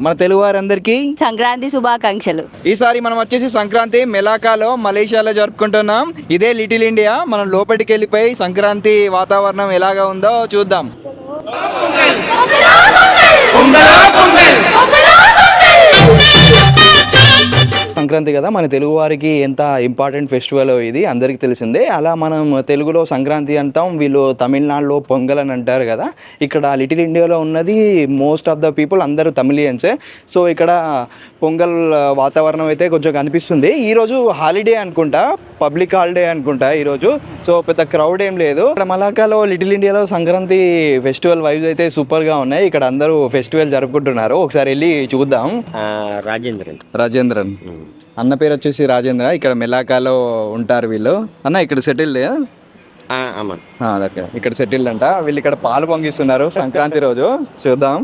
మన తెలుగు వారందరికీ సంక్రాంతి శుభాకాంక్షలు. ఈసారి మనం వచ్చేసి సంక్రాంతి మెలాకాలో మలేషియాలో జరుపుకుంటున్నాం. ఇదే లిటిల్ ఇండియా. మనం లోపలికి వెళ్ళిపోయి సంక్రాంతి వాతావరణం ఎలాగా ఉందో చూద్దాం. సంక్రాంతి కదా, మన తెలుగు వారికి ఎంత ఇంపార్టెంట్ ఫెస్టివల్ ఇది అందరికీ తెలిసిందే. అలా మనం తెలుగులో సంక్రాంతి అంటాం, వీళ్ళు తమిళనాడులో పొంగల్ అని అంటారు కదా. ఇక్కడ లిటిల్ ఇండియాలో ఉన్నది మోస్ట్ ఆఫ్ ద పీపుల్ అందరూ తమిళియన్సే. సో ఇక్కడ పొంగల్ వాతావరణం అయితే కొంచెం కనిపిస్తుంది. ఈరోజు హాలిడే అనుకుంటా, పబ్లిక్ హాలిడే అనుకుంటా ఈరోజు. సో పెద్ద క్రౌడ్ ఏం లేదు. ఇక్కడ మలాకాలో లిటిల్ ఇండియాలో సంక్రాంతి ఫెస్టివల్ వైబ్స్ అయితే సూపర్గా ఉన్నాయి. ఇక్కడ అందరూ ఫెస్టివల్ జరుపుకుంటున్నారు. ఒకసారి వెళ్ళి చూద్దాం. రాజేంద్రన్ అన్న పేరు వచ్చేసి రాజేంద్ర. ఇక్కడ మెలాకాలో ఉంటారు వీళ్ళు. అన్న ఇక్కడ సెటిల్ ఇక్కడ సెటిల్డ్ అంట. వీళ్ళు ఇక్కడ పాలు పొంగిస్తున్నారు సంక్రాంతి రోజు. చూద్దాం.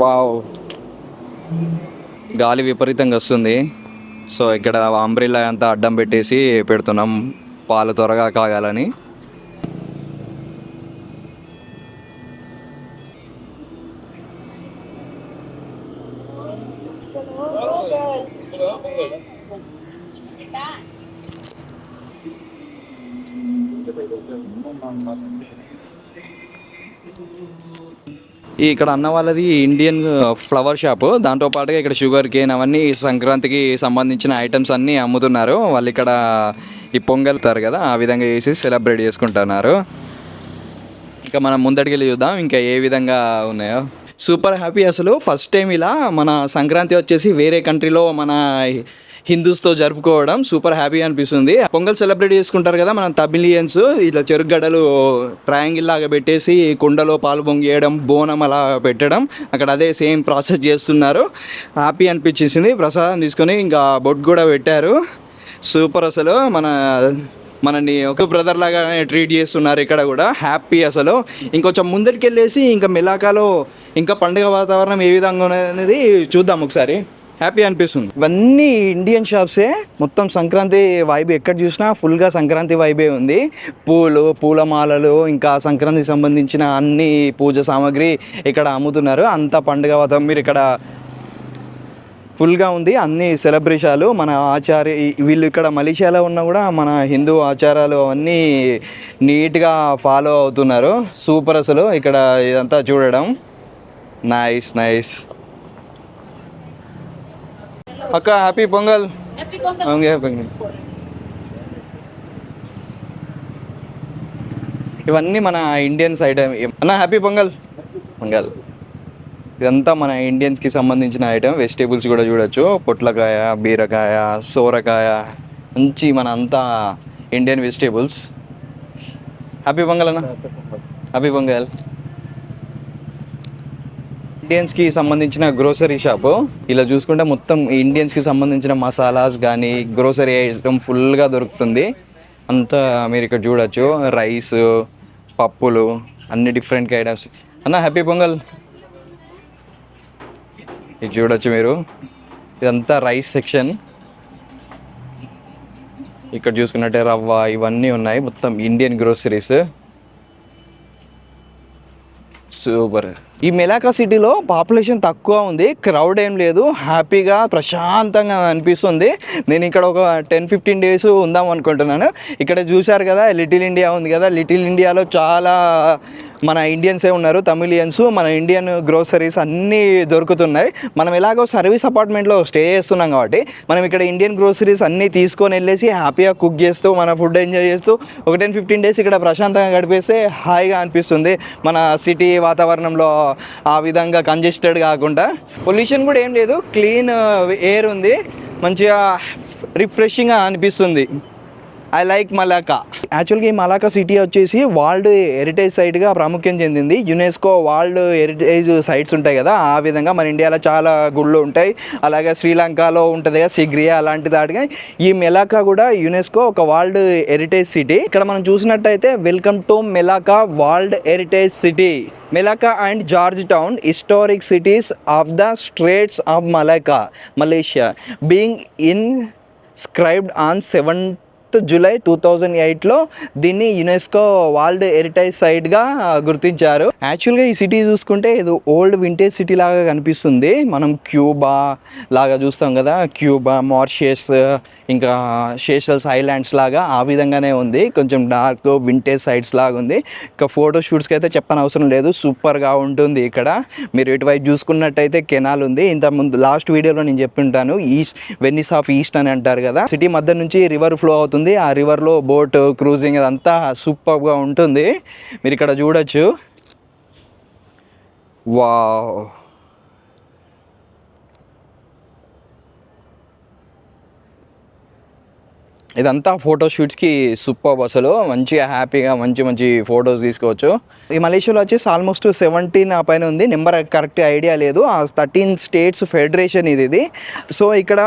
వావ్, గాలి విపరీతంగా వస్తుంది. సో ఇక్కడ అంబ్రెల్లా అంతా అడ్డం పెట్టేసి పెడుతున్నాం పాలు త్వరగా కాగాలని. ఇక్కడ అన్న వాళ్ళది ఇండియన్ ఫ్లవర్ షాప్. దాంతో పాటుగా ఇక్కడ షుగర్ కేన్ అవన్నీ సంక్రాంతికి సంబంధించిన ఐటమ్స్ అన్నీ అమ్ముతున్నారు. వాళ్ళు ఇక్కడ ఈ పొంగల్తారు కదా, ఆ విధంగా చేసి సెలబ్రేట్ చేసుకుంటున్నారు. ఇంకా మనం ముందడికి వెళ్ళి చూద్దాం ఇంకా ఏ విధంగా ఉన్నాయో. Super happy. అసలు ఫస్ట్ టైం ఇలా మన సంక్రాంతి వచ్చేసి వేరే కంట్రీలో మన హిందూస్తో జరుపుకోవడం సూపర్ హ్యాపీ అనిపిస్తుంది. పొంగల్ సెలబ్రేట్ చేసుకుంటారు కదా మనం తమిళియన్స్. ఇట్లా చెరుగడ్డలు ట్రయాంగిల్ లాగా పెట్టేసి కుండలో పాలు పొంగియడం, బోనం అలా పెట్టడం, అక్కడ అదే సేమ్ ప్రాసెస్ చేస్తున్నారు. హ్యాపీ అనిపించేసింది. ప్రసాదం తీసుకొని ఇంకా బొట్టు కూడా పెట్టారు. సూపర్. అసలు మనని ఒక బ్రదర్ లాగానే ట్రీట్ చేస్తున్నారు ఇక్కడ కూడా. హ్యాపీ. అసలు ఇంకొంచెం ముందరికి వెళ్ళేసి ఇంకా మెలాకాలో ఇంకా పండుగ వాతావరణం ఏ విధంగా ఉన్నది చూద్దాం ఒకసారి. హ్యాపీ అనిపిస్తుంది. ఇవన్నీ ఇండియన్ షాప్సే. మొత్తం సంక్రాంతి వైబ్ ఎక్కడ చూసినా ఫుల్గా సంక్రాంతి వైబే ఉంది. పూలమాలలు ఇంకా సంక్రాంతికి సంబంధించిన అన్ని పూజ సామాగ్రి ఇక్కడ అమ్ముతున్నారు. అంత పండుగ వాతావరణం మీరు ఇక్కడ ఫుల్గా ఉంది. అన్ని సెలబ్రేషన్లు మన వీళ్ళు ఇక్కడ మలేషియాలో ఉన్నా కూడా మన హిందూ ఆచారాలు అవన్నీ నీట్గా ఫాలో అవుతున్నారు. సూపర్. అసలు ఇక్కడ ఇదంతా చూడడం నైస్. అక్క హ్యాపీ పొంగల్. ఇవన్నీ మన ఇండియన్స్ ఐటమ్. అన్న హ్యాపీ పొంగల్. ఇదంతా మన ఇండియన్స్కి సంబంధించిన ఐటమ్. వెజిటేబుల్స్ కూడా చూడొచ్చు. పొట్లకాయ, బీరకాయ, సోరకాయ, మంచి మన అంతా ఇండియన్ వెజిటేబుల్స్. హ్యాపీ పొంగల్ అన్న. హ్యాపీ పొంగల్. ఇండియన్స్కి సంబంధించిన గ్రోసరీ షాపు. ఇలా చూసుకుంటే మొత్తం ఇండియన్స్కి సంబంధించిన మసాలాస్ కానీ గ్రోసరీ ఐటమ్ ఫుల్గా దొరుకుతుంది. అంతా మీరు ఇక్కడ చూడొచ్చు. రైస్, పప్పులు, అన్ని డిఫరెంట్ ఐటమ్స్. అన్న హ్యాపీ పొంగల్. ఇది చూడొచ్చు మీరు. ఇదంతా రైస్ సెక్షన్. ఇక్కడ చూసుకున్నట్టే రవ్వ ఇవన్నీ ఉన్నాయి. మొత్తం ఇండియన్ గ్రోసరీస్. సూపర్. ఈ మెలాకా సిటీలో పాపులేషన్ తక్కువ ఉంది, క్రౌడ్ ఏం లేదు, హ్యాపీగా ప్రశాంతంగా అనిపిస్తుంది. నేను ఇక్కడ ఒక 10-15 డేస్ ఉందాం అనుకుంటున్నాను. ఇక్కడ చూశారు కదా లిటిల్ ఇండియా ఉంది కదా, లిటిల్ ఇండియాలో చాలా మన ఇండియన్సే ఉన్నారు, తమిళియన్స్. మన ఇండియన్ గ్రోసరీస్ అన్నీ దొరుకుతున్నాయి. మనం ఎలాగో సర్వీస్ అపార్ట్మెంట్లో స్టే చేస్తున్నాం కాబట్టి మనం ఇక్కడ ఇండియన్ గ్రోసరీస్ అన్నీ తీసుకొని వెళ్ళేసి హ్యాపీగా కుక్ చేస్తూ మన ఫుడ్ ఎంజాయ్ చేస్తూ ఒక 10-15 డేస్ ఇక్కడ ప్రశాంతంగా గడిపేస్తే హాయిగా అనిపిస్తుంది. మన సిటీ వాతావరణంలో ఆ విధంగా కంజెస్టెడ్ కాకుండా. పొల్యూషన్ కూడా ఏం లేదు, క్లీన్ ఎయిర్ ఉంది, మంచిగా రిఫ్రెషింగ్గా అనిపిస్తుంది. I like Malacca. యాక్చువల్గా ఈ మలాకా సిటీ వచ్చేసి వరల్డ్ హెరిటేజ్ సైట్గా ప్రాముఖ్యం చెందింది. యునెస్కో వరల్డ్ హెరిటేజ్ సైట్స్ ఉంటాయి కదా, ఆ విధంగా మన ఇండియాలో చాలా గుళ్ళు ఉంటాయి. అలాగే శ్రీలంకలో ఉంటుంది కదా సిగ్రియా, అలాంటి దాటిగా ఈ మెలాకా కూడా యునెస్కో ఒక వరల్డ్ హెరిటేజ్ సిటీ. ఇక్కడ మనం చూసినట్టయితే welcome to Melaka world heritage city. Melaka and Georgetown, historic cities of the Straits of Malacca, Malaysia, being inscribed on July 2008లో దీన్ని యునెస్కో వరల్డ్ హెరిటేజ్ సైట్గా గుర్తించారు. యాక్చువల్గా ఈ సిటీ చూసుకుంటే ఇది ఓల్డ్ వింటేజ్ సిటీ లాగా కనిపిస్తుంది. మనం క్యూబా లాగా చూస్తాం కదా, క్యూబా, మారిషస్, ఇంకా షేషల్స్ ఐలాండ్స్ లాగా ఆ విధంగానే ఉంది. కొంచెం డార్క్ వింటేజ్ సైట్స్ లాగా ఉంది. ఇంకా ఫోటో షూట్స్కి అయితే చెప్పనవసరం లేదు, సూపర్గా ఉంటుంది. ఇక్కడ మీరు ఇటువైపు చూసుకున్నట్టయితే కెనాల్ ఉంది. ఇంత ముందు లాస్ట్ వీడియోలో నేను చెప్పింటాను, ఈస్ట్ వెనిస్ ఆఫ్ ఈస్ట్ అని అంటారు కదా. సిటీ మధ్య నుంచి రివర్ ఫ్లో అవుతుంది. ఆ రివర్లో బోట్ క్రూజింగ్ అదంతా సూపర్గా ఉంటుంది. మీరు ఇక్కడ చూడొచ్చు. వావ్, ఇదంతా ఫోటో షూట్స్కి సూపర్. అసలు మంచిగా హ్యాపీగా మంచి మంచి ఫొటోస్ తీసుకోవచ్చు. ఈ మలేషియాలో వచ్చేసి ఆల్మోస్ట్ 17 ఆ పైన ఉంది, నెంబర్ కరెక్ట్ ఐడియా లేదు. ఆ 13 స్టేట్స్ ఫెడరేషన్ ఇది. సో ఇక్కడ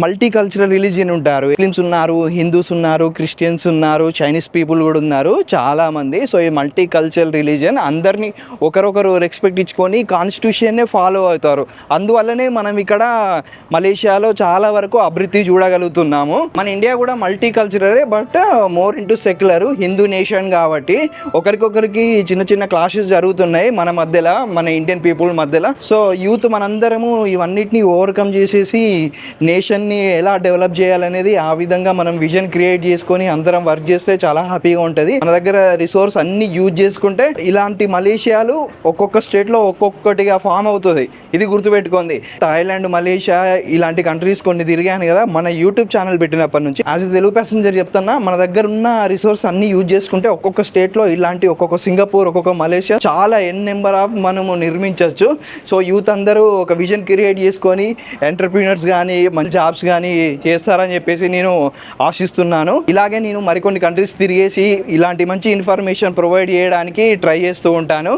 మల్టీ కల్చరల్ రిలీజియన్ ఉంటారు. ముస్లిమ్స్ ఉన్నారు, హిందూస్ ఉన్నారు, క్రిస్టియన్స్ ఉన్నారు, చైనీస్ పీపుల్ కూడా ఉన్నారు చాలామంది. సో ఈ మల్టీ కల్చరల్ రిలీజియన్ అందరినీ ఒకరొకరు రెస్పెక్ట్ ఇచ్చుకొని కాన్స్టిట్యూషన్నే ఫాలో అవుతారు. అందువల్లనే మనం ఇక్కడ మలేషియాలో చాలా వరకు అభివృద్ధి చూడగలుగుతున్నాము. మన ఇండియా కూడా మల్టీ కల్చరరే, but more into secular Hindu nation కాబట్టి ఒకరికొకరికి చిన్న చిన్న క్లాషెస్ జరుగుతున్నాయి మన మధ్యలో, మన ఇండియన్ పీపుల్ మధ్యలో. సో యూత్ మనందరము ఇవన్నిటిని ఓవర్కమ్ చేసేసి నేషన్ని ఎలా డెవలప్ చేయాలనేది ఆ విధంగా మనం విజన్ క్రియేట్ చేసుకొని అందరం వర్క్ చేస్తే చాలా హ్యాపీగా ఉంటుంది. మన దగ్గర రిసోర్స్ అన్ని యూజ్ చేసుకుంటే ఇలాంటి మలేషియాలు ఒక్కొక్క స్టేట్లో ఒక్కొక్కటిగా ఫామ్ అవుతుంది. ఇది గుర్తుపెట్టుకోండి. థాయిలాండ్, మలేషియా ఇలాంటి కంట్రీస్ కొన్ని తిరిగాను కదా మన యూట్యూబ్ ఛానల్ పెట్టినప్పటి నుంచి. యాజ్ ఎ తెలుగు ప్యాసింజర్ చెప్తున్నా, మన దగ్గర ఉన్న రిసోర్స్ అన్ని యూజ్ చేసుకుంటే ఒక్కొక్క స్టేట్లో ఇలాంటి ఒక్కొక్క సింగపూర్, ఒక్కొక్క మలేషియా చాలా నెంబర్ ఆఫ్ మనము నిర్మించవచ్చు. సో యూత్ అందరూ ఒక విజన్ క్రియేట్ చేసుకొని ఎంటర్ప్రీనర్స్ కానీ మంచి జాబ్స్ కానీ చేస్తారని చెప్పేసి నేను ఆశిస్తున్నాను. ఇలాగే నేను మరికొన్ని కంట్రీస్ తిరిగేసి ఇలాంటి మంచి ఇన్ఫర్మేషన్ ప్రొవైడ్ చేయడానికి ట్రై చేస్తూ ఉంటాను.